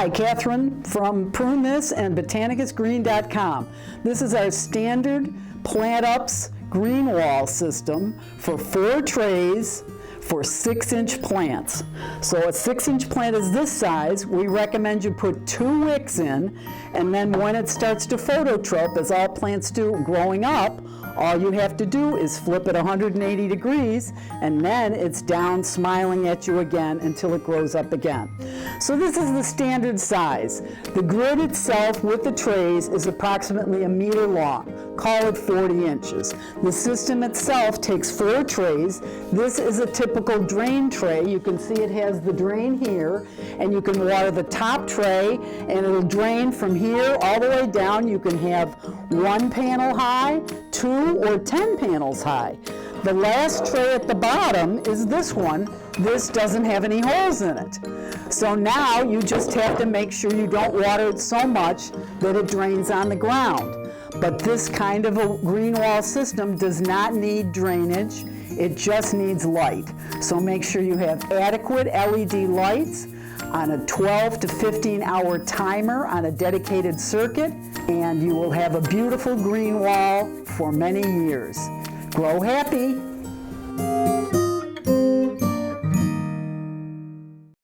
Hi, Catherine from Prune This and BotanicusGreen.com. This is our standard Plantups green wall system for 4 trays for 6-inch plants. So a 6-inch plant is this size. We recommend you put 2 wicks in, and then when it starts to phototrope, as all plants do growing up, all you have to do is flip it 180 degrees, and then it's down smiling at you again until it grows up again. So this is the standard size. The grid itself with the trays is approximately 1 meter long. Call it 40 inches. The system itself takes 4 trays. This is a typical drain tray. You can see it has the drain here, and you can water the top tray, and it'll drain from here all the way down. You can have 1 panel high, 2 or 10 panels high. The last tray at the bottom is this one. This doesn't have any holes in it. So now you just have to make sure you don't water it so much that it drains on the ground. But this kind of a green wall system does not need drainage. It just needs light. So make sure you have adequate LED lights on a 12 to 15 hour timer on a dedicated circuit, and you will have a beautiful green wall for many years. Grow happy.